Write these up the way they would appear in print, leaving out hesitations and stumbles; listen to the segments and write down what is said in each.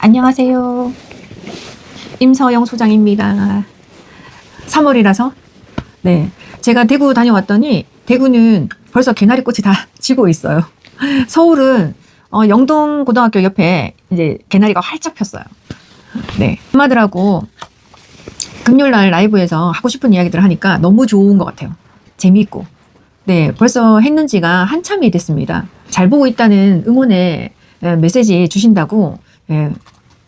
안녕하세요. 임서영 소장입니다. 3월이라서 네, 제가 대구 다녀왔더니 대구는 벌써 개나리꽃이 다 지고 있어요. 서울은 영동고등학교 옆에 이제 개나리가 활짝 폈어요. 네, 엄마들하고 금요일날 라이브에서 하고 싶은 이야기들을 하니까 너무 좋은 것 같아요. 재미있고. 네, 벌써 했는지가 한참이 됐습니다. 잘 보고 있다는 응원의 메시지 주신다고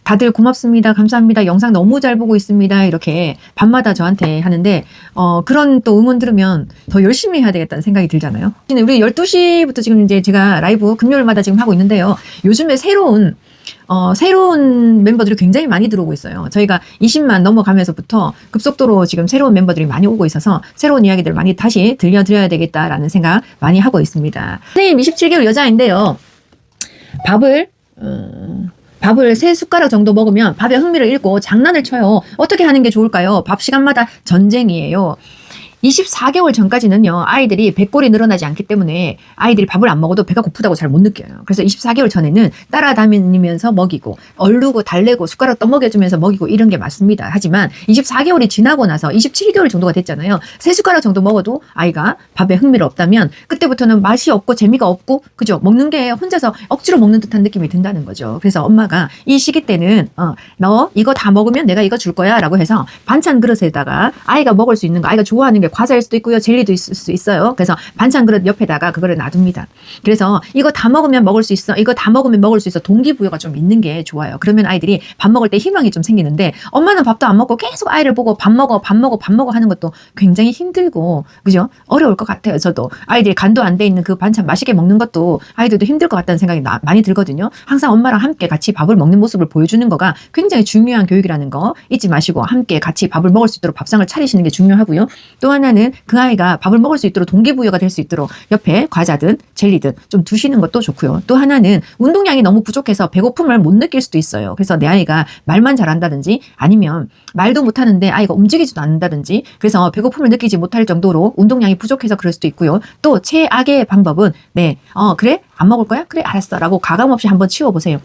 다들 고맙습니다. 감사합니다. 영상 너무 잘 보고 있습니다. 이렇게 밤마다 저한테 하는데 그런 또 응원 들으면 더 열심히 해야 되겠다는 생각이 들잖아요. 우리 12시부터 지금 이제 제가 라이브 금요일마다 지금 하고 있는데요. 요즘에 새로운 멤버들이 굉장히 많이 들어오고 있어요. 저희가 20만 넘어가면서부터 급속도로 지금 새로운 member들이 많이 오고 있어서 새로운 이야기들 많이 다시 들려드려야 되겠다라는 생각 많이 하고 있습니다. 선생님 27개월 여자인데요. 밥을 3숟가락 정도 먹으면 밥에 흥미를 잃고 장난을 쳐요. 어떻게 하는 게 좋을까요? 밥 시간마다 전쟁이에요. 24개월 전까지는요, 아이들이 배꼴이 늘어나지 않기 때문에 아이들이 밥을 안 먹어도 배가 고프다고 잘 못 느껴요. 그래서 24개월 전에는 따라다니면서 먹이고, 얼르고 달래고, 숟가락 떠먹여주면서 먹이고 이런 게 맞습니다. 하지만 24개월이 지나고 나서 27개월 정도가 됐잖아요. 3숟가락 정도 먹어도 아이가 밥에 흥미가 없다면 그때부터는 맛이 없고 재미가 없고, 그죠? 먹는 게 혼자서 억지로 먹는 듯한 느낌이 든다는 거죠. 그래서 엄마가 이 시기 때는 너 이거 다 먹으면 내가 이거 줄 거야 라고 해서 반찬 그릇에다가 아이가 먹을 수 있는 거, 아이가 좋아하는 게 과자일 수도 있고요. 젤리도 있을 수 있어요. 그래서 반찬 그릇 옆에다가 그거를 놔둡니다. 그래서 이거 다 먹으면 먹을 수 있어. 이거 다 먹으면 먹을 수 있어. 동기부여가 좀 있는 게 좋아요. 그러면 아이들이 밥 먹을 때 희망이 좀 생기는데 엄마는 밥도 안 먹고 계속 아이를 보고 밥 먹어 하는 것도 굉장히 힘들고 그죠? 어려울 것 같아요. 저도 아이들이 간도 안 돼 있는 그 반찬 맛있게 먹는 것도 아이들도 힘들 것 같다는 생각이 많이 들거든요. 항상 엄마랑 함께 같이 밥을 먹는 모습을 보여주는 거가 굉장히 중요한 교육이라는 거 잊지 마시고 함께 같이 밥을 먹을 수 있도록 밥상을 차리시는 게 중요하고요. 또 하나는 그 아이가 밥을 먹을 수 있도록 동기부여가 될 수 있도록 옆에 과자든 젤리든 좀 두시는 것도 좋고요. 또 하나는 운동량이 너무 부족해서 배고픔을 못 느낄 수도 있어요. 그래서 내 아이가 말만 잘한다든지 아니면 말도 못하는데 아이가 움직이지도 않는다든지 그래서 배고픔을 느끼지 못할 정도로 운동량이 부족해서 그럴 수도 있고요. 또 최악의 방법은 그래? 안 먹을 거야? 그래 알았어 라고 가감없이 한번 치워보세요.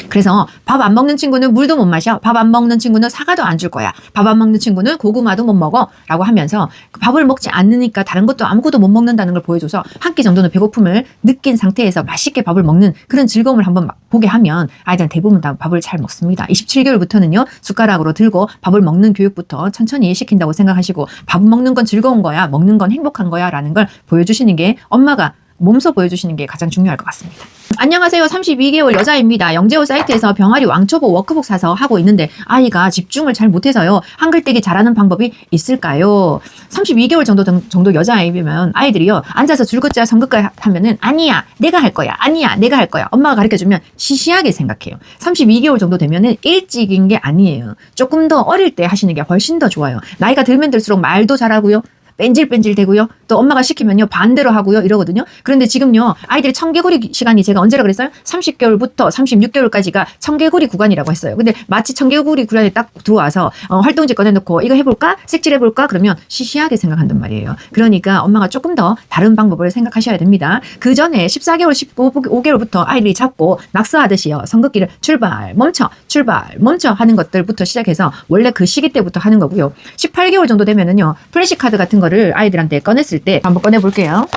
그래서 밥 안 먹는 친구는 물도 못 마셔. 밥 안 먹는 친구는 사과도 안 줄 거야. 밥 안 먹는 친구는 고구마도 못 먹어. 라고 하면서 밥을 먹지 않으니까 다른 것도 아무것도 못 먹는다는 걸 보여줘서 한 끼 정도는 배고픔을 느낀 상태에서 맛있게 밥을 먹는 그런 즐거움을 한번 보게 하면 아이들은 대부분 다 밥을 잘 먹습니다. 27개월부터는요. 숟가락으로 들고 밥을 먹는 교육부터 천천히 시킨다고 생각하시고 밥 먹는 건 즐거운 거야. 먹는 건 행복한 거야. 라는 걸 보여주시는 게 엄마가 몸소 보여주시는 게 가장 중요할 것 같습니다. 안녕하세요. 32개월 여자입니다. 영재호 사이트에서 병아리 왕초보 워크북 사서 하고 있는데 아이가 집중을 잘 못해서요. 한글 떼기 잘하는 방법이 있을까요? 32개월 정도 여자아이면 아이들이요. 앉아서 줄긋자 성긋자 하면은 아니야 내가 할 거야. 아니야 내가 할 거야. 엄마가 가르쳐주면 시시하게 생각해요. 32개월 정도 되면은 일찍인 게 아니에요. 조금 더 어릴 때 하시는 게 훨씬 더 좋아요. 나이가 들면 들수록 말도 잘하고요. 뺀질뺀질 되고요. 또 엄마가 시키면요. 반대로 하고요. 이러거든요. 그런데 지금요. 아이들이 청개구리 시간이 제가 언제라 그랬어요? 30개월부터 36개월까지가 청개구리 구간이라고 했어요. 근데 마치 청개구리 구간에 딱 들어와서 활동지 꺼내놓고 이거 해볼까? 색칠 해볼까? 그러면 시시하게 생각한단 말이에요. 그러니까 엄마가 조금 더 다른 방법을 생각하셔야 됩니다. 그 전에 14개월, 15개월부터 아이들이 잡고 낙서하듯이요. 성긋기를 출발, 멈춰 하는 것들부터 시작해서 원래 그 시기 때부터 하는 거고요. 18개월 정도 되면은요. 플래시카드 같은 거를 아이들한테 꺼냈을 때 한번 꺼내볼게요.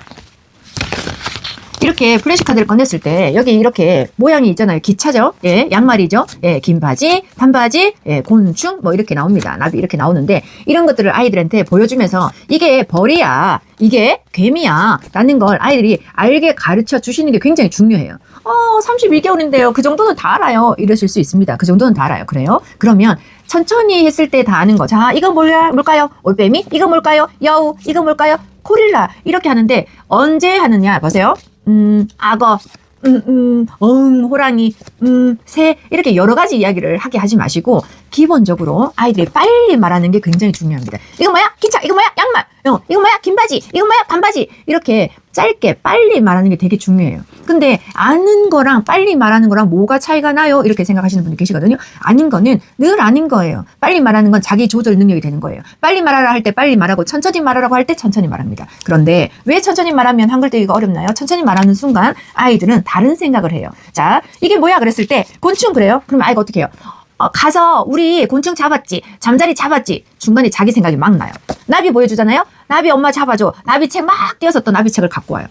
이렇게 플래시카드를 꺼냈을 때 여기 이렇게 모양이 있잖아요. 기차죠. 예, 양말이죠. 예, 긴 바지, 단바지, 예, 곤충 뭐 이렇게 나옵니다. 나비 이렇게 나오는데 이런 것들을 아이들한테 보여주면서 이게 벌이야. 이게 개미야. 라는 걸 아이들이 알게 가르쳐 주시는 게 굉장히 중요해요. 32개월인데요. 그 정도는 다 알아요. 이러실 수 있습니다. 그 정도는 다 알아요. 그래요? 그러면 천천히 했을 때 다 아는 거. 자, 이거 뭘까요? 올빼미? 이거 뭘까요? 여우? 이거 뭘까요? 고릴라? 이렇게 하는데 언제 하느냐? 보세요. 악어. 호랑이, 새, 이렇게 여러 가지 이야기를 하게 하지 마시고, 기본적으로 아이들이 빨리 말하는 게 굉장히 중요합니다. 이거 뭐야? 기차, 이거 뭐야? 양말, 이거 뭐야? 긴 바지, 이거 뭐야? 반바지. 이렇게 짧게 빨리 말하는 게 되게 중요해요. 근데 아는 거랑 빨리 말하는 거랑 뭐가 차이가 나요? 이렇게 생각하시는 분이 계시거든요. 아는 거는 늘 아는 거예요. 빨리 말하는 건 자기 조절 능력이 되는 거예요. 빨리 말하라 할 때 빨리 말하고 천천히 말하라고 할 때 천천히 말합니다. 그런데 왜 천천히 말하면 한글 떼기가 어렵나요? 천천히 말하는 순간 아이들은 다른 생각을 해요. 자, 이게 뭐야? 그랬을 때 곤충 그래요? 그럼 아이가 어떻게 해요? 가서 우리 곤충 잡았지, 잠자리 잡았지. 중간에 자기 생각이 막 나요. 나비 보여주잖아요. 나비 엄마 잡아줘. 나비책 막 띄어서 또 나비책을 갖고 와요.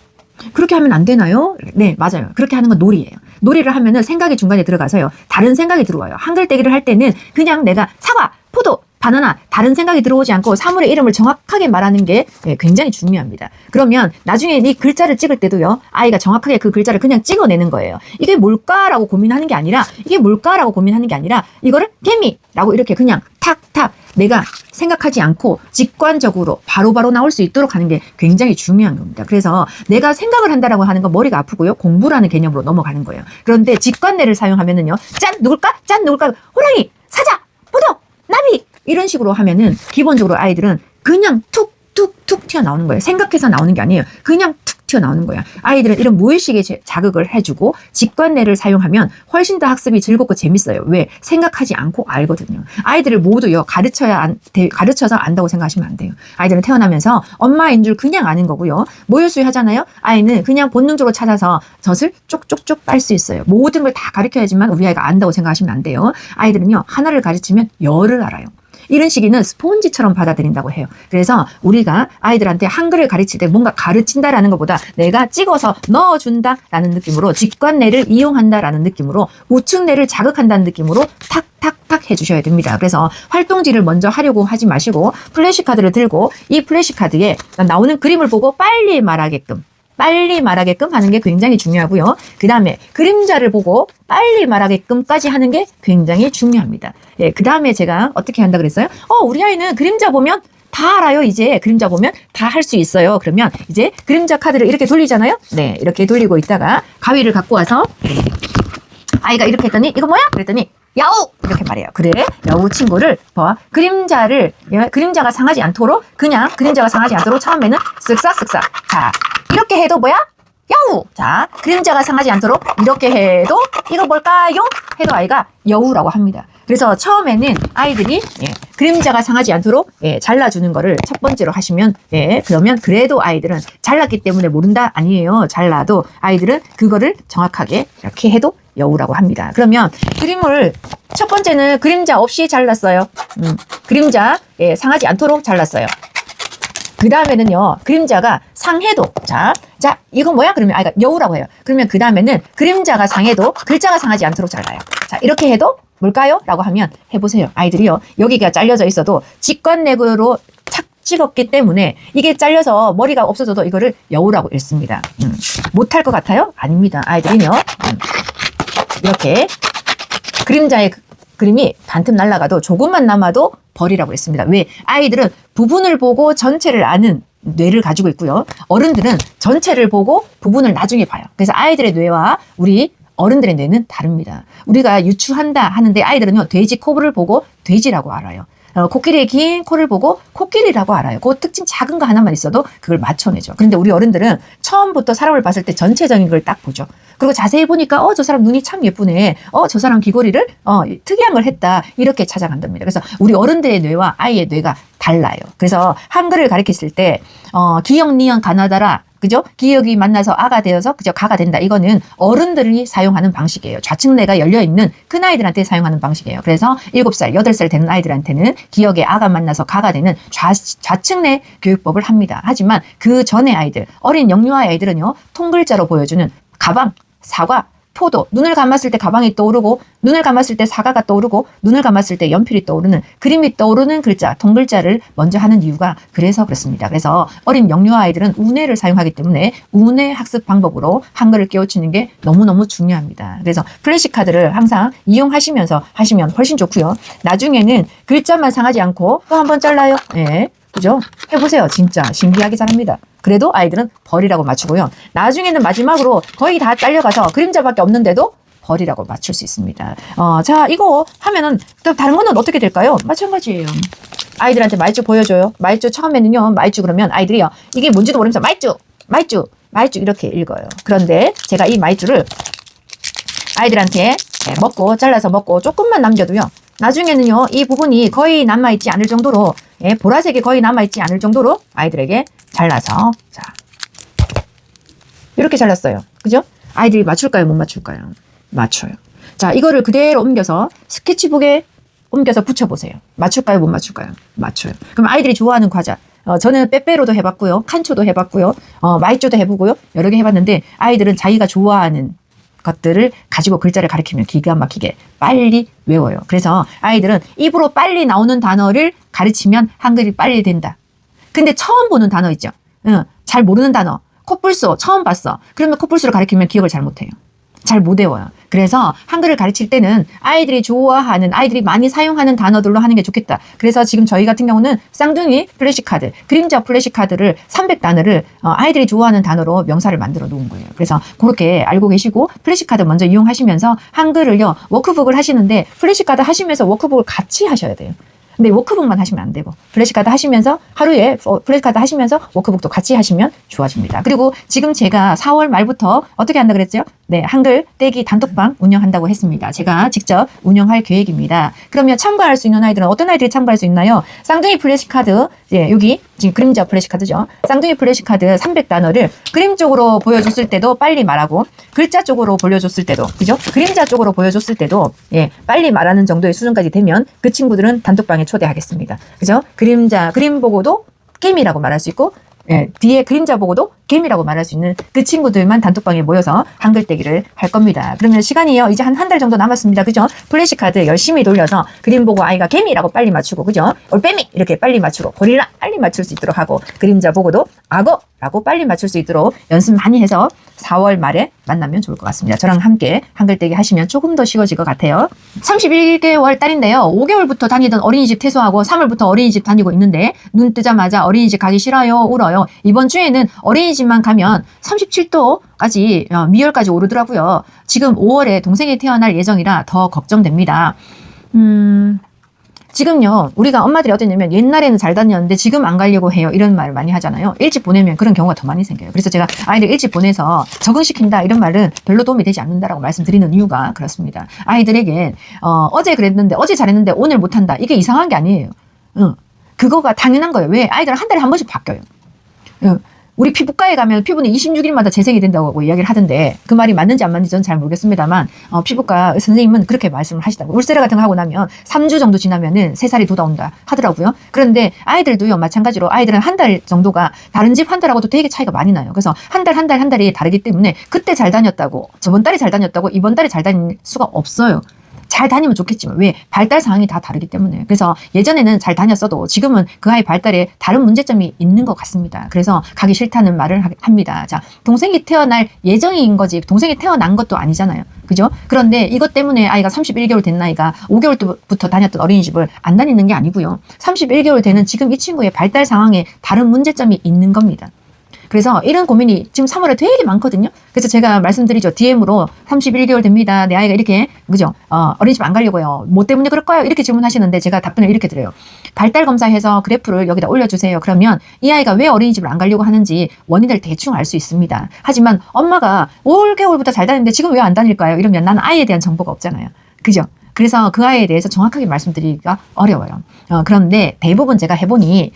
그렇게 하면 안 되나요? 네, 맞아요. 그렇게 하는 건 놀이예요. 놀이를 하면은 생각이 중간에 들어가서요. 다른 생각이 들어와요. 한글 떼기를 할 때는 그냥 내가 사과, 포도, 바나나 다른 생각이 들어오지 않고 사물의 이름을 정확하게 말하는 게 굉장히 중요합니다. 그러면 나중에 이 글자를 찍을 때도요. 아이가 정확하게 그 글자를 그냥 찍어내는 거예요. 이게 뭘까라고 고민하는 게 아니라 이거를 개미라고 이렇게 그냥 탁탁 내가 생각하지 않고 직관적으로 바로바로 나올 수 있도록 하는 게 굉장히 중요한 겁니다. 그래서 내가 생각을 한다라고 하는 건 머리가 아프고요. 공부라는 개념으로 넘어가는 거예요. 그런데 직관뇌를 사용하면은요. 짠 누굴까? 호랑이, 사자, 포도, 나비 이런 식으로 하면은 기본적으로 아이들은 그냥 툭툭툭 튀어나오는 거예요. 생각해서 나오는 게 아니에요. 그냥 툭 튀어나오는 거야. 아이들은 이런 무의식의 자극을 해주고 직관뇌를 사용하면 훨씬 더 학습이 즐겁고 재밌어요. 왜? 생각하지 않고 알거든요. 아이들을 모두요. 가르쳐서 안다고 생각하시면 안 돼요. 아이들은 태어나면서 엄마인 줄 그냥 아는 거고요. 모유수유 하잖아요. 아이는 그냥 본능적으로 찾아서 젖을 쪽쪽쪽 빨 수 있어요. 모든 걸 다 가르쳐야지만 우리 아이가 안다고 생각하시면 안 돼요. 아이들은요. 하나를 가르치면 열을 알아요. 이런 시기는 스폰지처럼 받아들인다고 해요. 그래서 우리가 아이들한테 한글을 가르칠 때 뭔가 가르친다라는 것보다 내가 찍어서 넣어준다라는 느낌으로 직관뇌를 이용한다라는 느낌으로 우측뇌를 자극한다는 느낌으로 탁탁탁 해주셔야 됩니다. 그래서 활동지를 먼저 하려고 하지 마시고 플래시카드를 들고 이 플래시카드에 나오는 그림을 보고 빨리 말하게끔 하는 게 굉장히 중요하고요. 그 다음에 그림자를 보고 빨리 말하게끔까지 하는 게 굉장히 중요합니다. 예, 그 다음에 제가 어떻게 한다 그랬어요? 우리 아이는 그림자 보면 다 알아요. 이제 그림자 보면 다 할 수 있어요. 그러면 이제 그림자 카드를 이렇게 돌리잖아요. 네, 이렇게 돌리고 있다가 가위를 갖고 와서 아이가 이렇게 했더니 이거 뭐야? 그랬더니 야우! 이렇게 말해요. 그래, 여우 친구를 그림자가 상하지 않도록 처음에는 쓱싹쓱싹. 자, 이렇게 해도 뭐야? 여우! 자, 그림자가 상하지 않도록 이렇게 해도 이거 뭘까요? 해도 아이가 여우라고 합니다. 그래서 처음에는 아이들이 그림자가 상하지 않도록 잘라주는 거를 첫 번째로 하시면 그러면 그래도 아이들은 잘랐기 때문에 모른다? 아니에요. 잘라도 아이들은 그거를 정확하게 이렇게 해도 여우라고 합니다. 그러면 그림을 첫 번째는 그림자 없이 잘랐어요. 그림자 상하지 않도록 잘랐어요. 그 다음에는요, 그림자가 상해도, 자, 이건 뭐야? 그러면 아이가 여우라고 해요. 그러면 그 다음에는 그림자가 상해도 글자가 상하지 않도록 잘라요. 자, 이렇게 해도 뭘까요? 라고 하면 해보세요. 아이들이요, 여기가 잘려져 있어도 직관내구로 착 찍었기 때문에 이게 잘려서 머리가 없어져도 이거를 여우라고 읽습니다. 못할 것 같아요? 아닙니다. 아이들이요, 이렇게 그림자의 그림이 반틈 날아가도 조금만 남아도 버리라고 했습니다. 왜? 아이들은 부분을 보고 전체를 아는 뇌를 가지고 있고요. 어른들은 전체를 보고 부분을 나중에 봐요. 그래서 아이들의 뇌와 우리 어른들의 뇌는 다릅니다. 우리가 유추한다 하는데 아이들은요, 돼지 코를 보고 돼지라고 알아요. 코끼리의 긴 코를 보고 코끼리라고 알아요. 그 특징 작은 거 하나만 있어도 그걸 맞춰내죠. 그런데 우리 어른들은 처음부터 사람을 봤을 때 전체적인 걸 딱 보죠. 그리고 자세히 보니까 저 사람 눈이 참 예쁘네. 저 사람 귀걸이를 특이한 걸 했다. 이렇게 찾아간답니다. 그래서 우리 어른들의 뇌와 아이의 뇌가 달라요. 그래서 한글을 가르쳤을 때 기역, 니은, 가나다라, 그죠? 기역이 만나서 아가 되어서 그죠? 가가 된다. 이거는 어른들이 사용하는 방식이에요. 좌측뇌가 열려있는 큰아이들한테 사용하는 방식이에요. 그래서 7살, 8살 되는 아이들한테는 기역에 아가 만나서 가가 되는 좌측뇌 교육법을 합니다. 하지만 그 전에 아이들, 어린 영유아 아이들은요, 통글자로 보여주는 가방, 사과, 포도, 눈을 감았을 때 가방이 떠오르고, 눈을 감았을 때 사과가 떠오르고, 눈을 감았을 때 연필이 떠오르는, 그림이 떠오르는 글자, 통글자를 먼저 하는 이유가 그래서 그렇습니다. 그래서 어린 영유아 아이들은 우뇌를 사용하기 때문에 우뇌 학습 방법으로 한글을 깨우치는 게 너무너무 중요합니다. 그래서 플래시카드를 항상 이용하시면서 하시면 훨씬 좋고요. 나중에는 글자만 상하지 않고 또 한 번 잘라요. 네, 그죠? 해보세요. 진짜 신기하게 잘합니다. 그래도 아이들은 벌이라고 맞추고요. 나중에는 마지막으로 거의 다 잘려가서 그림자밖에 없는데도 벌이라고 맞출 수 있습니다. 자, 이거 하면은 또 다른 거는 어떻게 될까요? 마찬가지예요. 아이들한테 말주 보여줘요. 말주 처음에는요, 말주 그러면 아이들이요, 이게 뭔지도 모르면서 말주 마이쮸 이렇게 읽어요. 그런데 제가 이 마이쮸를 아이들한테 먹고 잘라서 먹고 조금만 남겨도요. 나중에는요. 이 부분이 거의 남아있지 않을 정도로 보라색이 거의 남아있지 않을 정도로 아이들에게 잘라서 자 이렇게 잘랐어요. 그죠? 아이들이 맞출까요? 못 맞출까요? 맞춰요. 자, 이거를 그대로 옮겨서 스케치북에 옮겨서 붙여보세요. 맞출까요? 못 맞출까요? 맞춰요. 그럼 아이들이 좋아하는 과자. 저는 빼빼로도 해봤고요. 칸초도 해봤고요. 마이쮸도 해보고요. 여러 개 해봤는데 아이들은 자기가 좋아하는 것들을 가지고 글자를 가리키면 기가 막히게 빨리 외워요. 그래서 아이들은 입으로 빨리 나오는 단어를 가르치면 한글이 빨리 된다. 근데 처음 보는 단어 있죠? 잘 모르는 단어. 코뿔소 처음 봤어. 그러면 코뿔소를 가리키면 기억을 잘 못해요. 잘 못 외워요. 그래서 한글을 가르칠 때는 아이들이 좋아하는, 아이들이 많이 사용하는 단어들로 하는 게 좋겠다. 그래서 지금 저희 같은 경우는 쌍둥이 플래시카드, 그림자 플래시카드를 300단어를 아이들이 좋아하는 단어로 명사를 만들어 놓은 거예요. 그래서 그렇게 알고 계시고 플래시카드 먼저 이용하시면서 한글을요, 워크북을 하시는데 플래시카드 하시면서 워크북을 같이 하셔야 돼요. 근데 워크북만 하시면 안 되고 플래시카드 하시면서 하루에 플래시카드 하시면서 워크북도 같이 하시면 좋아집니다. 그리고 지금 제가 4월 말부터 어떻게 한다 그랬죠? 네, 한글 떼기 단톡방 운영한다고 했습니다. 제가 직접 운영할 계획입니다. 그러면 참가할 수 있는 아이들은 어떤 아이들이 참가할 수 있나요? 쌍둥이 플래시카드, 여기 지금 그림자 플래시카드죠. 쌍둥이 플래시카드 300단어를 그림 쪽으로 보여줬을 때도 빨리 말하고 글자 쪽으로 보여줬을 때도, 그죠? 그림자 쪽으로 보여줬을 때도 빨리 말하는 정도의 수준까지 되면 그 친구들은 단톡방에 초대하겠습니다. 그죠? 그림 보고도 게임이라고 말할 수 있고 뒤에 그림자 보고도 게임이라고 말할 수 있는 그 친구들만 단톡방에 모여서 한글 떼기를 할 겁니다. 그러면 시간이요. 이제 한 달 정도 남았습니다. 그죠? 플래시카드 열심히 돌려서 그림 보고 아이가 개미라고 빨리 맞추고, 그죠? 올빼미 이렇게 빨리 맞추고, 고릴라 빨리 맞출 수 있도록 하고, 그림자 보고도 악어라고 빨리 맞출 수 있도록 연습 많이 해서 4월 말에 만나면 좋을 것 같습니다. 저랑 함께 한글 떼기 하시면 조금 더 쉬워질 것 같아요. 31개월 딸인데요. 5개월부터 다니던 어린이집 퇴소하고 3월부터 어린이집 다니고 있는데 눈 뜨자마자 어린이집 가기 싫어요, 울어요. 이번 주에는 어린이집만 가면 37도까지 미열까지 오르더라고요. 지금 5월에 동생이 태어날 예정이라 더 걱정됩니다. 지금요, 우리가 엄마들이 어땠냐면 옛날에는 잘 다녔는데 지금 안 가려고 해요. 이런 말을 많이 하잖아요. 일찍 보내면 그런 경우가 더 많이 생겨요. 그래서 제가 아이들 일찍 보내서 적응시킨다 이런 말은 별로 도움이 되지 않는다라고 말씀드리는 이유가 그렇습니다. 아이들에게 어제 그랬는데, 어제 잘했는데 오늘 못한다. 이게 이상한 게 아니에요. 그거가 당연한 거예요. 왜? 아이들은 한 달에 한 번씩 바뀌어요. 우리 피부과에 가면 피부는 26일마다 재생이 된다고 이야기를 하던데 그 말이 맞는지 안 맞는지 저는 잘 모르겠습니다만 피부과 선생님은 그렇게 말씀을 하시더라고요. 울세라 같은 거 하고 나면 3주 정도 지나면은 새살이 돋아온다 하더라고요. 그런데 아이들도요, 마찬가지로 아이들은 한 달 정도가 다른 집 한 달하고도 되게 차이가 많이 나요. 그래서 한 달이 다르기 때문에 그때 잘 다녔다고, 저번 달에 잘 다녔다고 이번 달에 잘 다닐 수가 없어요. 잘 다니면 좋겠지만 왜? 발달 상황이 다 다르기 때문에. 그래서 예전에는 잘 다녔어도 지금은 그 아이 발달에 다른 문제점이 있는 것 같습니다. 그래서 가기 싫다는 말을 합니다. 자, 동생이 태어날 예정인 거지 동생이 태어난 것도 아니잖아요. 그죠? 그런데 이것 때문에 아이가 31개월 된 나이가 5개월부터 다녔던 어린이집을 안 다니는 게 아니고요. 31개월 되는 지금 이 친구의 발달 상황에 다른 문제점이 있는 겁니다. 그래서 이런 고민이 지금 3월에 되게 많거든요. 그래서 제가 말씀드리죠. DM으로 31개월 됩니다. 내 아이가 이렇게, 그죠? 어린이집 안 가려고요. 뭐 때문에 그럴까요? 이렇게 질문하시는데 제가 답변을 이렇게 드려요. 발달 검사해서 그래프를 여기다 올려주세요. 그러면 이 아이가 왜 어린이집을 안 가려고 하는지 원인을 대충 알 수 있습니다. 하지만 엄마가 5개월부터 잘 다니는데 지금 왜 안 다닐까요? 이러면 나는 아이에 대한 정보가 없잖아요. 그죠? 그래서 그 아이에 대해서 정확하게 말씀드리기가 어려워요. 그런데 대부분 제가 해보니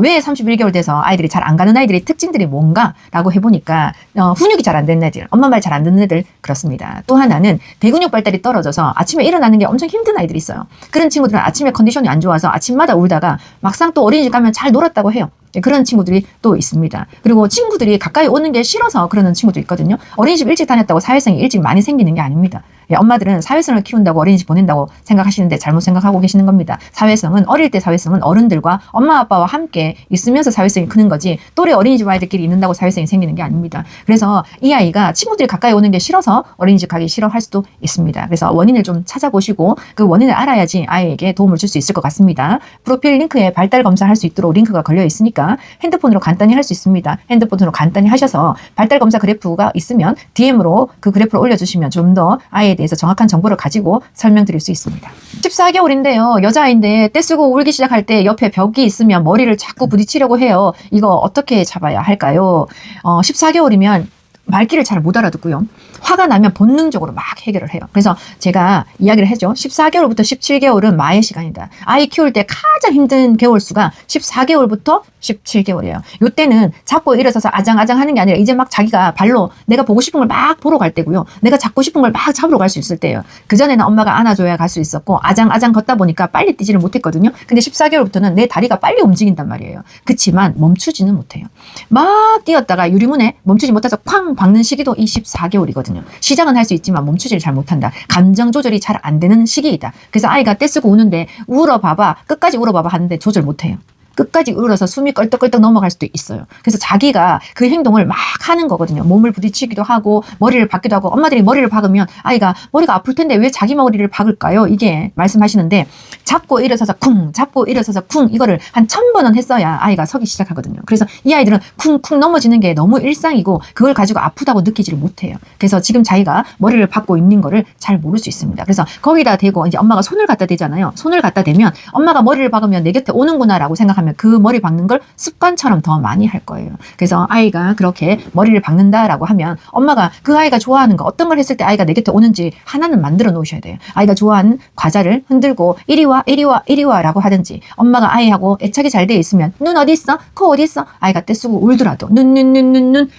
왜 31개월 돼서 아이들이 잘 안 가는 아이들의 특징들이 뭔가 라고 해보니까 훈육이 잘 안 되는 애들, 엄마 말 잘 안 듣는 애들 그렇습니다. 또 하나는 대근육 발달이 떨어져서 아침에 일어나는 게 엄청 힘든 아이들이 있어요. 그런 친구들은 아침에 컨디션이 안 좋아서 아침마다 울다가 막상 또 어린이집 가면 잘 놀았다고 해요. 그런 친구들이 또 있습니다. 그리고 친구들이 가까이 오는 게 싫어서 그러는 친구도 있거든요. 어린이집 일찍 다녔다고 사회성이 일찍 많이 생기는 게 아닙니다. 엄마들은 사회성을 키운다고 어린이집 보낸다고 생각하시는데 잘못 생각하고 계시는 겁니다. 사회성은 어릴 때 사회성은 어른들과 엄마 아빠와 함께 있으면서 사회성이 크는 거지 또래 어린이집 아이들끼리 있는다고 사회성이 생기는 게 아닙니다. 그래서 이 아이가 친구들이 가까이 오는 게 싫어서 어린이집 가기 싫어할 수도 있습니다. 그래서 원인을 좀 찾아보시고 그 원인을 알아야지 아이에게 도움을 줄 수 있을 것 같습니다. 프로필 링크에 발달 검사할 수 있도록 링크가 걸려 있으니까 핸드폰으로 간단히 할 수 있습니다. 핸드폰으로 간단히 하셔서 발달 검사 그래프가 있으면 DM으로 그 그래프를 올려주시면 좀 더 아이에 대해서 정확한 정보를 가지고 설명드릴 수 있습니다. 14개월인데요. 여자아이인데 떼쓰고 울기 시작할 때 옆에 벽이 있으면 머리를 자꾸 부딪히려고 해요. 이거 어떻게 잡아야 할까요? 14개월이면 말귀를 잘 못 알아듣고요. 화가 나면 본능적으로 막 해결을 해요. 그래서 제가 이야기를 해줘. 14개월부터 17개월은 마의 시간이다. 아이 키울 때 가장 힘든 개월 수가 14개월부터 17개월이에요. 요때는 자꾸 일어서서 아장아장 하는 게 아니라 이제 막 자기가 발로 내가 보고 싶은 걸 막 보러 갈 때고요. 내가 잡고 싶은 걸 막 잡으러 갈 수 있을 때예요. 그전에는 엄마가 안아줘야 갈 수 있었고 아장아장 걷다 보니까 빨리 뛰지를 못했거든요. 근데 14개월부터는 내 다리가 빨리 움직인단 말이에요. 그치만 멈추지는 못해요. 막 뛰었다가 유리문에 멈추지 못해서 쾅 박는 시기도 이 14개월이거든요. 시작은 할 수 있지만 멈추지를 잘 못한다. 감정 조절이 잘 안 되는 시기이다. 그래서 아이가 떼쓰고 우는데 울어봐봐, 끝까지 울어봐봐 하는데 조절 못해요. 끝까지 울어서 숨이 껄떡껄떡 넘어갈 수도 있어요. 그래서 자기가 그 행동을 막 하는 거거든요. 몸을 부딪히기도 하고 머리를 박기도 하고 엄마들이 머리를 박으면 아이가 머리가 아플 텐데 왜 자기 머리를 박을까요? 이게 말씀하시는데 잡고 일어서서 쿵 잡고 일어서서 쿵 이거를 한 1000번은 했어야 아이가 서기 시작하거든요. 그래서 이 아이들은 쿵쿵 넘어지는 게 너무 일상이고 그걸 가지고 아프다고 느끼지를 못해요. 그래서 지금 자기가 머리를 박고 있는 거를 잘 모를 수 있습니다. 그래서 거기다 대고 이제 엄마가 손을 갖다 대잖아요. 손을 갖다 대면 엄마가 머리를 박으면 내 곁에 오는구나라고 생각하면 그 머리 박는 걸 습관처럼 더 많이 할 거예요. 그래서 아이가 그렇게 머리를 박는다라고 하면 엄마가 그 아이가 좋아하는 거 어떤 걸 했을 때 아이가 내 곁에 오는지 하나는 만들어 놓으셔야 돼요. 아이가 좋아하는 과자를 흔들고 이리 와 이리 와 이리 와 라고 하든지 엄마가 아이하고 애착이 잘 돼 있으면 눈 어디 있어? 코 어디 있어? 아이가 떼쓰고 울더라도 눈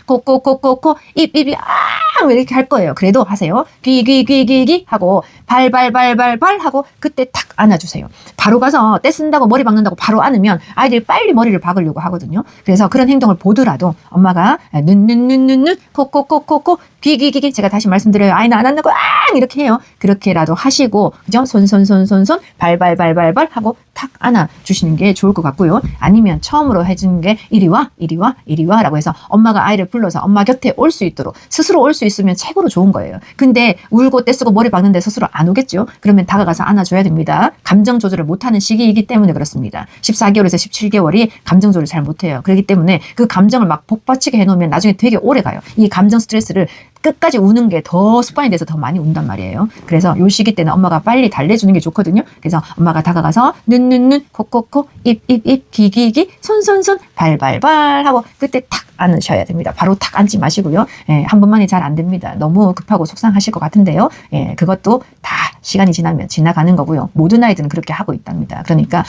코 코 코 코 코 입 입이 이렇게 할 거예요. 그래도 하세요. 귀 하고 발 하고 그때 탁 안아주세요. 바로 가서 떼쓴다고 머리 박는다고 바로 안으면 아이들이 빨리 머리를 박으려고 하거든요. 그래서 그런 행동을 보더라도 엄마가 눈 코 귀 제가 다시 말씀드려요. 아이는 안 안는 거 이렇게 해요. 그렇게라도 하시고 그죠? 손 발 하고 탁 안아주시는 게 좋을 것 같고요. 아니면 처음으로 해주는 게 이리 와 라고 해서 엄마가 아이를 불러서 엄마 곁에 올 수 있도록 스스로 올 수 있으면 최고로 좋은 거예요. 근데 울고 떼쓰고 머리 박는데 스스로 안 오겠죠? 그러면 다가가서 안아줘야 됩니다. 감정 조절을 못하는 시기이기 때문에 그렇습니다. 14개월에서 17개월이 감정 조절을 잘 못해요. 그렇기 때문에 그 감정을 막 복받치게 해놓으면 나중에 되게 오래 가요. 이 감정 스트레스를 끝까지 우는 게 더 습관이 돼서 더 많이 운단 말이에요. 그래서 요 시기 때는 엄마가 빨리 달래주는 게 좋거든요. 그래서 엄마가 다가가서 눈 코 입 귀 손 발 하고 그때 탁 안으셔야 됩니다. 바로 탁 앉지 마시고요. 예, 한 번만에 잘 안 됩니다. 너무 급하고 속상하실 것 같은데요. 예, 그것도 다 시간이 지나면 지나가는 거고요. 모든 아이들은 그렇게 하고 있답니다. 그러니까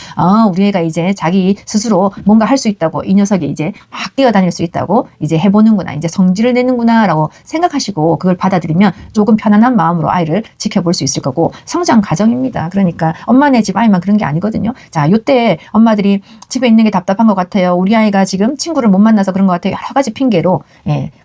우리 애가 이제 자기 스스로 뭔가 할 수 있다고 이 녀석이 이제 막 뛰어다닐 수 있다고 이제 해보는구나 이제 성질을 내는구나 라고 생각하시고 그걸 받아들이면 조금 편안한 마음으로 아이를 지켜볼 수 있을 거고 성장 과정입니다. 그러니까 엄마네 집 아이만 그런 게 아니거든요. 자, 요때 엄마들이 집에 있는 게 답답한 것 같아요. 우리 아이가 지금 친구를 못 만나서 그런 것 같아요. 여러 가지 핑계로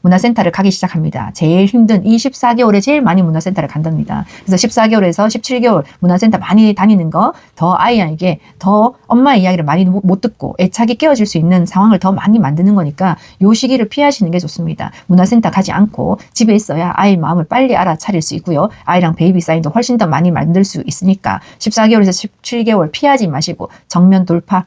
문화센터를 가기 시작합니다. 제일 힘든 이 14개월에 제일 많이 문화센터를 간답니다. 그래서 14개월에서 17개월 문화센터 많이 다니는 거 더 아이에게 더 엄마의 이야기를 많이 못 듣고 애착이 깨어질 수 있는 상황을 더 많이 만드는 거니까 요 시기를 피하시는 게 좋습니다. 문화센터 가지 않고 집에 있어야 아이 마음을 빨리 알아차릴 수 있고요. 아이랑 베이비 사인도 훨씬 더 많이 만들 수 있으니까 14개월에서 17개월 피하지 마시고 정면 돌파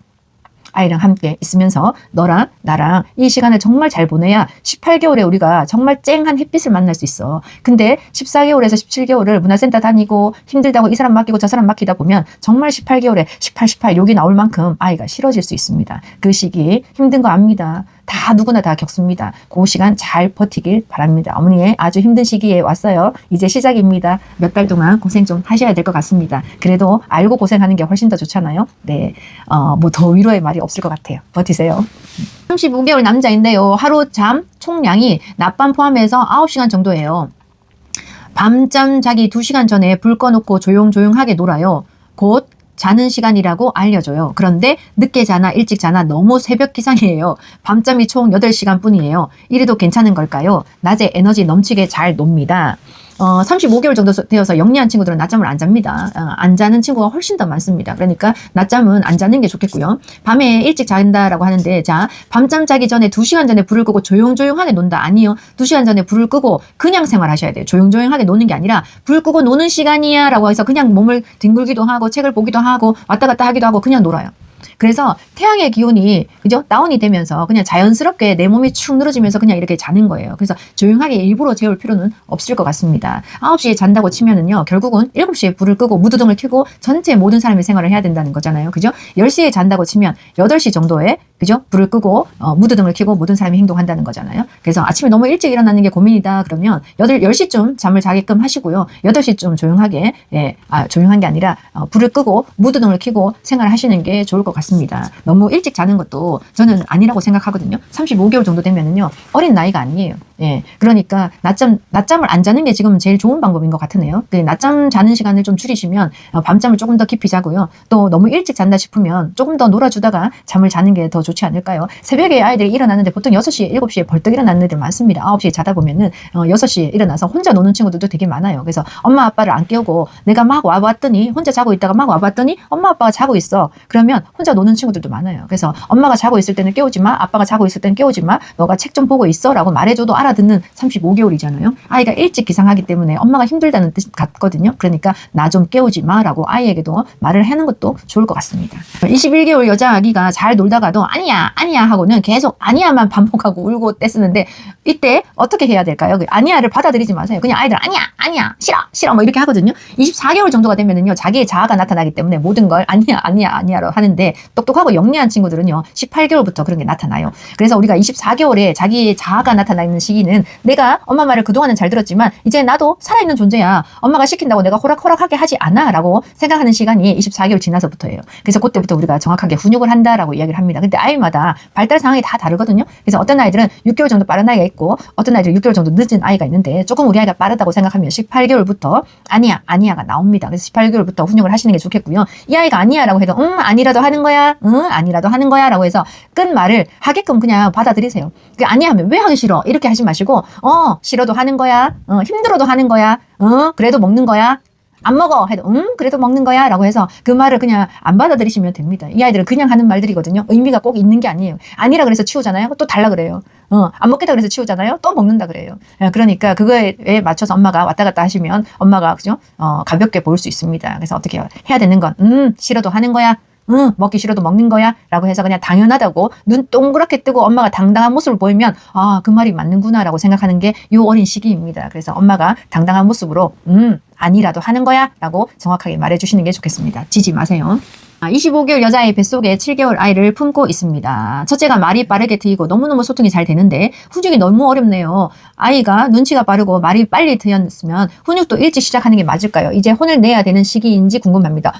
아이랑 함께 있으면서 너랑 나랑 이 시간을 정말 잘 보내야 18개월에 우리가 정말 쨍한 햇빛을 만날 수 있어. 근데 14개월에서 17개월을 문화센터 다니고 힘들다고 이 사람 맡기고 저 사람 맡기다 보면 정말 18개월에 18 욕이 나올 만큼 아이가 싫어질 수 있습니다. 그 시기 힘든 거 압니다. 다 누구나 다 겪습니다. 그 시간 잘 버티길 바랍니다. 어머니의 아주 힘든 시기에 왔어요. 이제 시작입니다. 몇 달 동안 고생 좀 하셔야 될 것 같습니다. 그래도 알고 고생하는 게 훨씬 더 좋잖아요. 네, 뭐 더 위로의 말이 없을 것 같아요. 버티세요. 35개월 남자인데요. 하루 잠 총량이 낮밤 포함해서 9시간 정도예요. 밤잠 자기 2시간 전에 불 꺼놓고 조용조용하게 놀아요. 곧 자는 시간이라고 알려줘요. 그런데 늦게 자나 일찍 자나 너무 새벽 기상이에요. 밤잠이 총 8시간 뿐이에요. 이래도 괜찮은 걸까요? 낮에 에너지 넘치게 잘 놉니다. 35개월 정도 되어서 영리한 친구들은 낮잠을 안 잡니다. 안 자는 친구가 훨씬 더 많습니다. 그러니까 낮잠은 안 자는 게 좋겠고요. 밤에 일찍 잔다라고 하는데 자, 밤잠 자기 전에 2시간 전에 불을 끄고 조용조용하게 논다. 아니요. 2시간 전에 불을 끄고 그냥 생활하셔야 돼요. 조용조용하게 노는 게 아니라 불 끄고 노는 시간이야 라고 해서 그냥 몸을 뒹굴기도 하고 책을 보기도 하고 왔다 갔다 하기도 하고 그냥 놀아요. 그래서 태양의 기운이 그죠? 다운이 되면서 그냥 자연스럽게 내 몸이 축 늘어지면서 그냥 이렇게 자는 거예요. 그래서 조용하게 일부러 재울 필요는 없을 것 같습니다. 9시에 잔다고 치면은요, 결국은 7시에 불을 끄고 무드등을 켜고 전체 모든 사람이 생활을 해야 된다는 거잖아요. 그죠? 10시에 잔다고 치면 8시 정도에 그죠? 불을 끄고 무드등을 켜고 모든 사람이 행동한다는 거잖아요. 그래서 아침에 너무 일찍 일어나는 게 고민이다 그러면 10시쯤 잠을 자게끔 하시고요. 8시쯤 조용하게 조용한 게 아니라 불을 끄고 무드등을 켜고 생활하시는 게 좋을 것 같습니다. 너무 일찍 자는 것도 저는 아니라고 생각하거든요. 35개월 정도 되면은요, 어린 나이가 아니에요. 예, 그러니까 낮잠을 안 자는 게 지금 제일 좋은 방법인 것 같으네요. 낮잠 자는 시간을 좀 줄이시면 밤잠을 조금 더 깊이 자고요. 또 너무 일찍 잔다 싶으면 조금 더 놀아주다가 잠을 자는 게 더 좋지 않을까요? 새벽에 아이들이 일어나는데 보통 6시에 7시에 벌떡 일어나는 애들 많습니다. 9시에 자다 보면은 6시에 일어나서 혼자 노는 친구들도 되게 많아요. 그래서 엄마 아빠를 안 깨우고 내가 막 와봤더니 혼자 자고 있다가 막 와봤더니 엄마 아빠가 자고 있어. 그러면 혼자 노는 친구들도 많아요. 그래서 엄마가 자고 있을 때는 깨우지 마, 아빠가 자고 있을 때는 깨우지 마, 너가 책 좀 보고 있어 라고 말해줘도 알아듣는 35개월이잖아요. 아이가 일찍 기상하기 때문에 엄마가 힘들다는 뜻 같거든요. 그러니까 나 좀 깨우지 마 라고 아이에게도 말을 하는 것도 좋을 것 같습니다. 21개월 여자 아기가 잘 놀다가도 아니야 아니야 하고는 계속 아니야만 반복하고 울고 떼쓰는데 이때 어떻게 해야 될까요? 아니야를 받아들이지 마세요. 그냥 아이들 아니야 아니야 싫어 싫어 뭐 이렇게 하거든요. 24개월 정도가 되면은요, 자기의 자아가 나타나기 때문에 모든 걸 아니야 아니야 아니야로 하는데, 똑똑하고 영리한 친구들은요 18개월부터 그런 게 나타나요. 그래서 우리가 24개월에 자기의 자아가 나타나는 시기는 내가 엄마 말을 그동안은 잘 들었지만 이제 나도 살아있는 존재야, 엄마가 시킨다고 내가 호락호락하게 하지 않아 라고 생각하는 시간이 24개월 지나서부터예요. 그래서 그때부터 우리가 정확하게 훈육을 한다라고 이야기를 합니다. 근데 아이마다 발달 상황이 다 다르거든요. 그래서 어떤 아이들은 6개월 정도 빠른 아이가 있고 어떤 아이들은 6개월 정도 늦은 아이가 있는데, 조금 우리 아이가 빠르다고 생각하면 18개월부터 아니야 아니야가 나옵니다. 그래서 18개월부터 훈육을 하시는 게 좋겠고요. 이 아이가 아니야라고 해도 아니라도 하는 거야, 아니라도 하는 거야 라고 해서 끝말을 하게끔 그냥 받아들이세요. 아니야 하면 왜 하기 싫어 이렇게 하지 마시고 싫어도 하는 거야, 힘들어도 하는 거야, 그래도 먹는 거야, 안 먹어 해도 그래도 먹는 거야 라고 해서 그 말을 그냥 안 받아들이시면 됩니다. 이 아이들은 그냥 하는 말들이거든요. 의미가 꼭 있는 게 아니에요. 아니라 그래서 치우잖아요, 또 달라 그래요. 안 먹겠다 그래서 치우잖아요, 또 먹는다 그래요. 그러니까 그거에 맞춰서 엄마가 왔다 갔다 하시면 엄마가 그죠? 가볍게 보일 수 있습니다. 그래서 어떻게 해야 되는 건 싫어도 하는 거야, 먹기 싫어도 먹는 거야 라고 해서 그냥 당연하다고 눈 동그랗게 뜨고 엄마가 당당한 모습을 보이면 그 말이 맞는구나 라고 생각하는 게 요 어린 시기입니다. 그래서 엄마가 당당한 모습으로 아니라도 하는 거야 라고 정확하게 말해주시는 게 좋겠습니다. 지지 마세요. 25개월 여자아이 뱃속에 7개월 아이를 품고 있습니다. 첫째가 말이 빠르게 트이고 너무너무 소통이 잘 되는데 훈육이 너무 어렵네요. 아이가 눈치가 빠르고 말이 빨리 트였으면 훈육도 일찍 시작하는 게 맞을까요? 이제 혼을 내야 되는 시기인지 궁금합니다.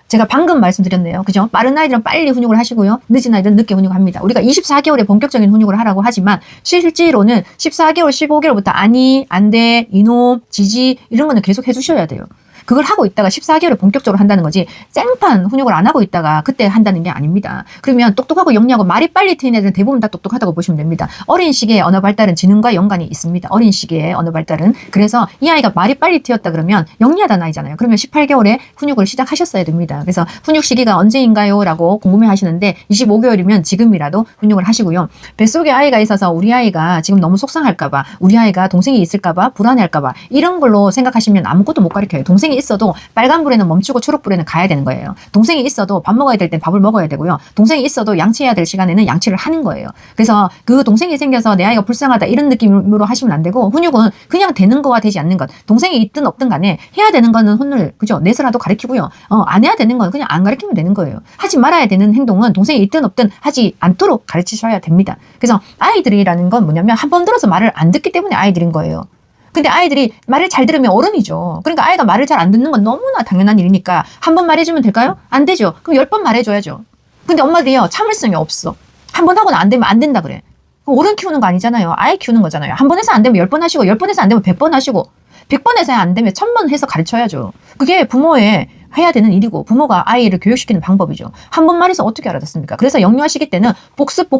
제가 방금 말씀드렸네요. 그죠? 빠른 아이들은 빨리 훈육을 하시고요. 늦은 아이들은 늦게 훈육합니다. 우리가 24개월에 본격적인 훈육을 하라고 하지만 실제로는 14개월, 15개월부터 아니, 안 돼, 이놈, 지지 이런 거는 계속 해주셔야 돼요. 그걸 하고 있다가 14개월을 본격적으로 한다는 거지 생판 훈육을 안 하고 있다가 그때 한다는 게 아닙니다. 그러면 똑똑하고 영리하고 말이 빨리 트인 애들은 대부분 다 똑똑하다고 보시면 됩니다. 어린 시기의 언어 발달은 지능과 연관이 있습니다. 어린 시기의 언어 발달은. 그래서 이 아이가 말이 빨리 트였다 그러면 영리하다는 아이잖아요. 그러면 18개월에 훈육을 시작하셨어야 됩니다. 그래서 훈육 시기가 언제인가요? 라고 궁금해 하시는데 25개월이면 지금이라도 훈육을 하시고요. 뱃속에 아이가 있어서 우리 아이가 지금 너무 속상할까봐, 우리 아이가 동생이 있을까봐 불안해할까봐 이런 걸로 생각하시면 아무것도 못 가르쳐요. 동생이 있어도 빨간불에는 멈추고 초록불에는 가야 되는 거예요. 동생이 있어도 밥 먹어야 될 땐 밥을 먹어야 되고요. 동생이 있어도 양치해야 될 시간에는 양치를 하는 거예요. 그래서 그 동생이 생겨서 내 아이가 불쌍하다 이런 느낌으로 하시면 안 되고, 훈육은 그냥 되는 거와 되지 않는 것, 동생이 있든 없든 간에 해야 되는 거는 혼을 그죠? 내서라도 가르치고요. 안 해야 되는 건 그냥 안 가르치면 되는 거예요. 하지 말아야 되는 행동은 동생이 있든 없든 하지 않도록 가르치셔야 됩니다. 그래서 아이들이라는 건 뭐냐면 한 번 들어서 말을 안 듣기 때문에 아이들인 거예요. 근데 아이들이 말을 잘 들으면 어른이죠. 그러니까 아이가 말을 잘 안 듣는 건 너무나 당연한 일이니까 한 번 말해주면 될까요? 안 되죠. 그럼 10번 말해줘야죠. 근데 엄마들이요, 참을성이 없어. 한 번 하고는 안 되면 안 된다 그래. 어른 키우는 거 아니잖아요. 아이 키우는 거잖아요. 한 번 해서 안 되면 10번 하시고, 10번 해서 안 되면 100번 하시고, 100번 해서 안 되면 1000번 해서 가르쳐야죠. 그게 부모의 해야 되는 일이고 부모가 아이를 교육시키는 방법이죠. 한 번 말해서 어떻게 알아듣습니까? 그래서 영유아 시기 때는 복습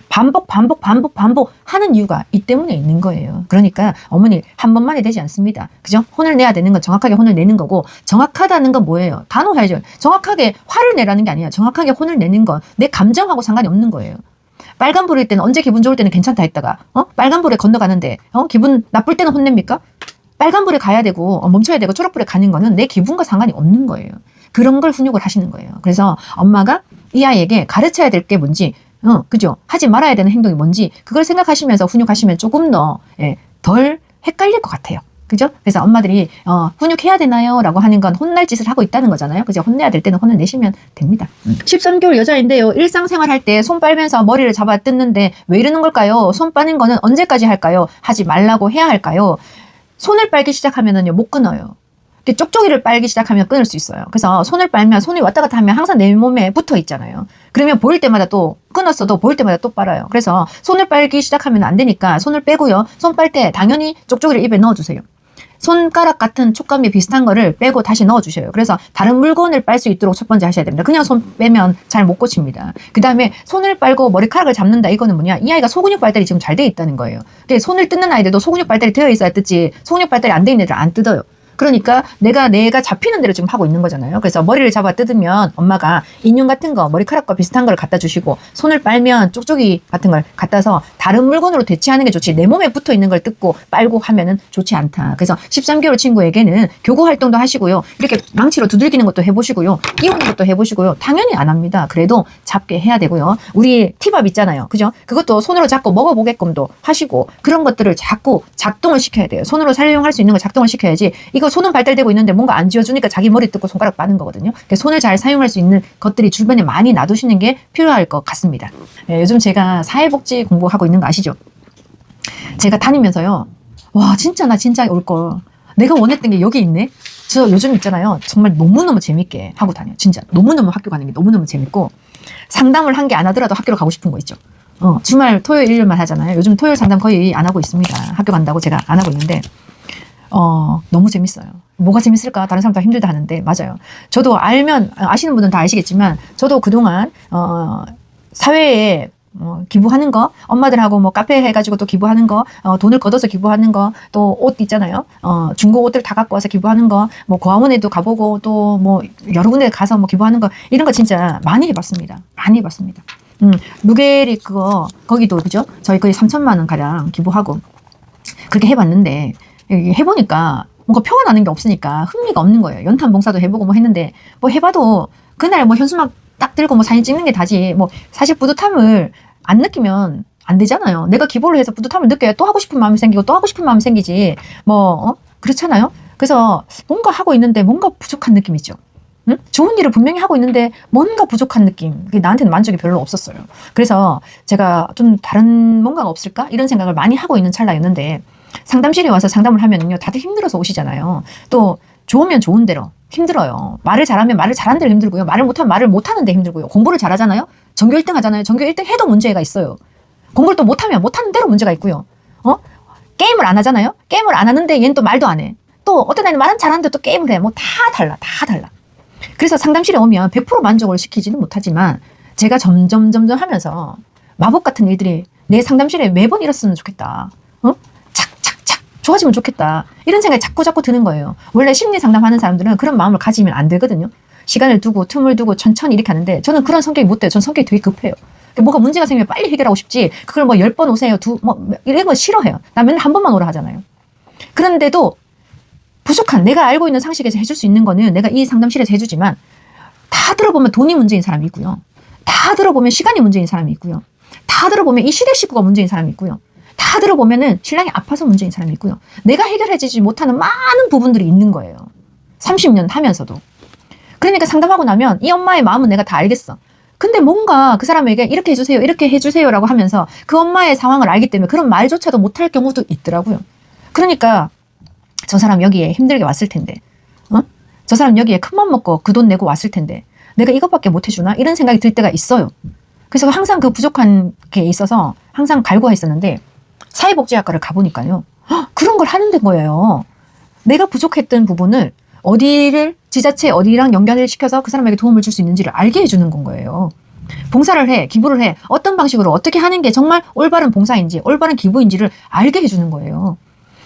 반복 하는 이유가 이 때문에 있는 거예요. 그러니까 어머니 한 번만이 되지 않습니다. 그죠? 혼을 내야 되는 건 정확하게 혼을 내는 거고, 정확하다는 건 뭐예요? 단호해야죠. 정확하게 화를 내라는 게 아니야. 정확하게 혼을 내는 건 내 감정하고 상관이 없는 거예요. 빨간불일 때는, 언제 기분 좋을 때는 괜찮다 했다가 빨간불에 건너가는데 기분 나쁠 때는 혼냅니까? 빨간불에 가야 되고 멈춰야 되고 초록불에 가는 거는 내 기분과 상관이 없는 거예요. 그런 걸 훈육을 하시는 거예요. 그래서 엄마가 이 아이에게 가르쳐야 될 게 뭔지, 그죠? 하지 말아야 되는 행동이 뭔지, 그걸 생각하시면서 훈육하시면 조금 더, 덜 헷갈릴 것 같아요. 그죠? 그래서 엄마들이, 훈육해야 되나요? 라고 하는 건 혼날 짓을 하고 있다는 거잖아요. 그죠? 혼내야 될 때는 혼을 내시면 됩니다. 13개월 여자인데요. 일상생활 할 때 손 빨면서 머리를 잡아 뜯는데 왜 이러는 걸까요? 손 빠는 거는 언제까지 할까요? 하지 말라고 해야 할까요? 손을 빨기 시작하면은요, 못 끊어요. 쪽쪽이를 빨기 시작하면 끊을 수 있어요. 그래서 손을 빨면 손이 왔다 갔다 하면 항상 내 몸에 붙어 있잖아요. 그러면 보일 때마다 또 끊었어도 보일 때마다 또 빨아요. 그래서 손을 빨기 시작하면 안 되니까 손을 빼고요. 손 빨 때 당연히 쪽쪽이를 입에 넣어주세요. 손가락 같은 촉감이 비슷한 거를 빼고 다시 넣어주셔요. 그래서 다른 물건을 빨 수 있도록 첫 번째 하셔야 됩니다. 그냥 손 빼면 잘 못 고칩니다. 그 다음에 손을 빨고 머리카락을 잡는다. 이거는 뭐냐? 이 아이가 소근육 발달이 지금 잘 돼 있다는 거예요. 손을 뜯는 아이들도 소근육 발달이 되어 있어야 뜯지, 소근육 발달이 안 돼 있는 애들 안 뜯어요. 그러니까 내가 잡히는 대로 지금 하고 있는 거잖아요. 그래서 머리를 잡아 뜯으면 엄마가 인형 같은 거, 머리카락과 비슷한 걸 갖다 주시고, 손을 빨면 쪽쪽이 같은 걸 갖다서 다른 물건으로 대체하는 게 좋지, 내 몸에 붙어 있는 걸 뜯고 빨고 하면은 좋지 않다. 그래서 13개월 친구에게는 교구 활동도 하시고요. 이렇게 망치로 두들기는 것도 해보시고요. 끼우는 것도 해보시고요. 당연히 안 합니다. 그래도 잡게 해야 되고요. 우리 티밥 있잖아요. 그죠? 그것도 손으로 잡고 먹어보게끔도 하시고, 그런 것들을 자꾸 작동을 시켜야 돼요. 손으로 사용할 수 있는 걸 작동을 시켜야지. 이거 손은 발달되고 있는데 뭔가 안 쥐어주니까 자기 머리 뜯고 손가락 빠는 거거든요. 손을 잘 사용할 수 있는 것들이 주변에 많이 놔두시는 게 필요할 것 같습니다. 요즘 제가 사회복지 공부하고 있는 거 아시죠? 제가 다니면서요. 와, 진짜 나 진짜 올걸. 내가 원했던 게 여기 있네. 저 요즘 있잖아요. 정말 너무너무 재밌게 하고 다녀요. 진짜 너무너무 학교 가는 게 너무너무 재밌고, 상담을 한 게 안 하더라도 학교로 가고 싶은 거 있죠. 주말 토요일 일요일만 하잖아요. 요즘 토요일 상담 거의 안 하고 있습니다. 학교 간다고 제가 안 하고 있는데, 너무 재밌어요. 뭐가 재밌을까? 다른 사람 다 힘들다 하는데, 맞아요. 저도 아시는 분은 다 아시겠지만, 저도 그동안, 사회에, 기부하는 거, 엄마들하고 뭐 카페 해가지고 또 기부하는 거, 돈을 걷어서 기부하는 거, 또 옷 있잖아요. 중고 옷들 다 갖고 와서 기부하는 거, 뭐 고아원에도 가보고 또 뭐 여러 군데 가서 뭐 기부하는 거, 이런 거 진짜 많이 해봤습니다. 많이 해봤습니다. 루게리 거기도, 그죠? 저희 거의 3천만 원 가량 기부하고, 그렇게 해봤는데, 해보니까 뭔가 표가 나는 게 없으니까 흥미가 없는 거예요. 연탄 봉사도 해보고 뭐 했는데, 뭐 해봐도 그날 뭐 현수막 딱 들고 뭐 사진 찍는 게 다지, 뭐 사실 뿌듯함을 안 느끼면 안 되잖아요. 내가 기부를 해서 뿌듯함을 느껴야 또 하고 싶은 마음이 생기고 또 하고 싶은 마음이 생기지, 그렇잖아요. 그래서 뭔가 하고 있는데 뭔가 부족한 느낌 있죠. 응? 좋은 일을 분명히 하고 있는데 뭔가 부족한 느낌, 그게 나한테는 만족이 별로 없었어요. 그래서 제가 좀 다른 뭔가가 없을까? 이런 생각을 많이 하고 있는 찰나였는데, 상담실에 와서 상담을 하면요, 다들 힘들어서 오시잖아요. 또 좋으면 좋은 대로 힘들어요. 말을 잘하면 말을 잘하는 대로 힘들고요. 말을 못하면 말을 못하는 데 힘들고요. 공부를 잘하잖아요. 전교 1등 하잖아요. 전교 1등 해도 문제가 있어요. 공부를 또 못하면 못하는 대로 문제가 있고요. 게임을 안 하잖아요. 게임을 안 하는데 얘는 또 말도 안 해. 또 어떤 애는 말은 잘하는데 또 게임을 해. 뭐 다 달라. 다 달라. 그래서 상담실에 오면 100% 만족을 시키지는 못하지만, 제가 점점 하면서 마법 같은 일들이 내 상담실에 매번 일었으면 좋겠다. 좋아지면 좋겠다. 이런 생각이 자꾸 드는 거예요. 원래 심리 상담하는 사람들은 그런 마음을 가지면 안 되거든요. 시간을 두고 틈을 두고 천천히 이렇게 하는데, 저는 그런 성격이 못 돼요. 저는 성격이 되게 급해요. 뭐가 문제가 생기면 빨리 해결하고 싶지, 그걸 뭐 10번 오세요. 이런 거 싫어해요. 나 맨날 한 번만 오라 하잖아요. 그런데도 부족한, 내가 알고 있는 상식에서 해줄 수 있는 거는 내가 이 상담실에서 해주지만, 다 들어보면 돈이 문제인 사람이 있고요. 다 들어보면 시간이 문제인 사람이 있고요. 다 들어보면 이 시대 식구가 문제인 사람이 있고요. 다 들어보면은 신랑이 아파서 문제인 사람이 있고요. 내가 해결해주지 못하는 많은 부분들이 있는 거예요. 30년 하면서도. 그러니까 상담하고 나면 이 엄마의 마음은 내가 다 알겠어. 근데 뭔가 그 사람에게 이렇게 해주세요, 이렇게 해주세요라고 하면서 그 엄마의 상황을 알기 때문에 그런 말조차도 못할 경우도 있더라고요. 그러니까 저 사람 여기에 힘들게 왔을 텐데, 저 사람 여기에 큰맘 먹고 그 돈 내고 왔을 텐데 내가 이것밖에 못 해주나? 이런 생각이 들 때가 있어요. 그래서 항상 그 부족한 게 있어서 항상 갈구했었는데, 사회복지학과를 가보니까요, 그런 걸 하는 거예요. 내가 부족했던 부분을 지자체 어디랑 연결을 시켜서 그 사람에게 도움을 줄 수 있는지를 알게 해주는 건 거예요. 봉사를 해, 기부를 해, 어떤 방식으로 어떻게 하는 게 정말 올바른 봉사인지 올바른 기부인지를 알게 해주는 거예요.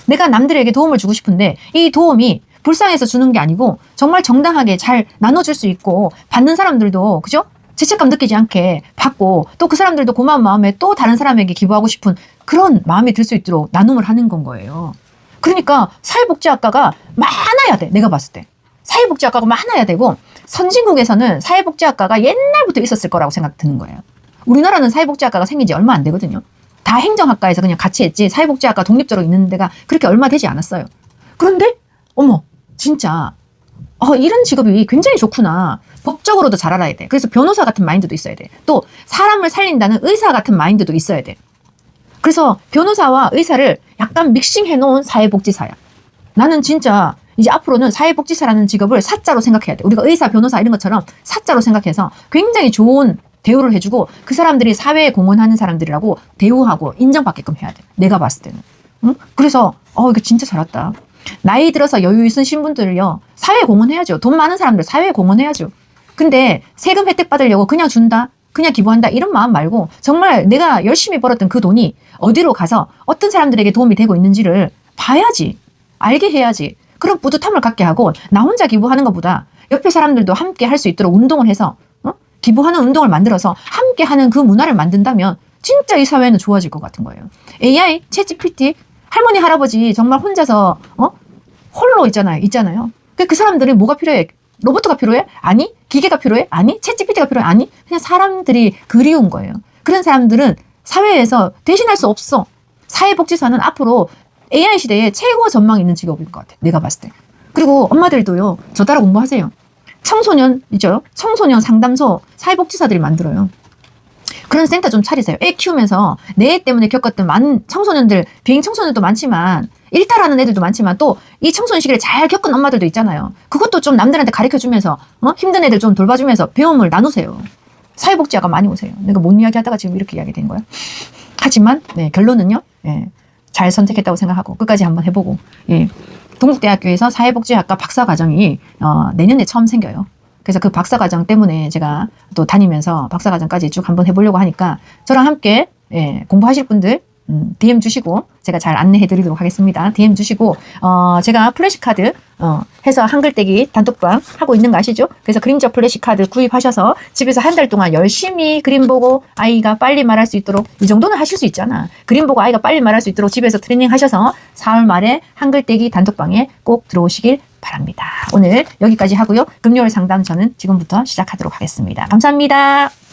내가 남들에게 도움을 주고 싶은데 이 도움이 불쌍해서 주는 게 아니고 정말 정당하게 잘 나눠줄 수 있고, 받는 사람들도, 그죠? 죄책감 느끼지 않게 받고, 또 그 사람들도 고마운 마음에 또 다른 사람에게 기부하고 싶은 그런 마음이 들 수 있도록 나눔을 하는 건 거예요. 그러니까 사회복지학과가 많아야 돼. 내가 봤을 때 사회복지학과가 많아야 되고, 선진국에서는 사회복지학과가 옛날부터 있었을 거라고 생각 드는 거예요. 우리나라는 사회복지학과가 생긴 지 얼마 안 되거든요. 다 행정학과에서 그냥 같이 했지 사회복지학과 독립적으로 있는 데가 그렇게 얼마 되지 않았어요. 그런데 어머 진짜 이런 직업이 굉장히 좋구나. 법적으로도 잘 알아야 돼. 그래서 변호사 같은 마인드도 있어야 돼. 또 사람을 살린다는 의사 같은 마인드도 있어야 돼. 그래서 변호사와 의사를 약간 믹싱해 놓은 사회복지사야. 나는 진짜 이제 앞으로는 사회복지사라는 직업을 사자로 생각해야 돼. 우리가 의사, 변호사 이런 것처럼 사자로 생각해서 굉장히 좋은 대우를 해주고 그 사람들이 사회에 공헌하는 사람들이라고 대우하고 인정받게끔 해야 돼. 내가 봤을 때는. 응? 그래서 이거 진짜 잘했다. 나이 들어서 여유 있은 신분들을요. 사회에 공헌해야죠. 돈 많은 사람들 사회에 공헌해야죠. 근데 세금 혜택 받으려고 그냥 준다. 그냥 기부한다. 이런 마음 말고 정말 내가 열심히 벌었던 그 돈이 어디로 가서 어떤 사람들에게 도움이 되고 있는지를 봐야지. 알게 해야지. 그런 뿌듯함을 갖게 하고 나 혼자 기부하는 것보다 옆에 사람들도 함께 할 수 있도록 운동을 해서 기부하는 운동을 만들어서 함께 하는 그 문화를 만든다면 진짜 이 사회는 좋아질 것 같은 거예요. AI, 챗GPT, 할머니, 할아버지 정말 혼자서 홀로 있잖아요. 그 사람들이 뭐가 필요해? 로봇가 필요해? 아니. 기계가 필요해? 아니. 챗GPT가 필요해? 아니. 그냥 사람들이 그리운 거예요. 그런 사람들은 사회에서 대신할 수 없어. 사회복지사는 앞으로 AI 시대에 최고 전망이 있는 직업인 것 같아. 내가 봤을 때. 그리고 엄마들도요. 저 따라 공부하세요. 청소년 있죠? 청소년 상담소 사회복지사들이 만들어요. 그런 센터 좀 차리세요. 애 키우면서 내 때문에 겪었던 많은 청소년들, 비행 청소년도 많지만 일탈하는 애들도 많지만 또 이 청소년 시기를 잘 겪은 엄마들도 있잖아요. 그것도 좀 남들한테 가르쳐주면서 힘든 애들 좀 돌봐주면서 배움을 나누세요. 사회복지학과 많이 오세요. 내가 뭔 이야기 하다가 지금 이렇게 이야기 된 거야. 하지만 결론은요. 잘 선택했다고 생각하고 끝까지 한번 해보고 동국대학교에서 사회복지학과 박사과정이 내년에 처음 생겨요. 그래서 그 박사과정 때문에 제가 또 다니면서 박사과정까지 쭉 한번 해보려고 하니까 저랑 함께 공부하실 분들 DM 주시고 제가 잘 안내해 드리도록 하겠습니다. DM 주시고 제가 플래시카드 해서 한글떼기 단톡방 하고 있는 거 아시죠? 그래서 그림자 플래시카드 구입하셔서 집에서 한 달 동안 열심히 그림 보고 아이가 빨리 말할 수 있도록 이 정도는 하실 수 있잖아. 그림 보고 아이가 빨리 말할 수 있도록 집에서 트레이닝 하셔서 4월 말에 한글떼기 단톡방에 꼭 들어오시길 바랍니다. 오늘 여기까지 하고요. 금요일 상담 저는 지금부터 시작하도록 하겠습니다. 감사합니다.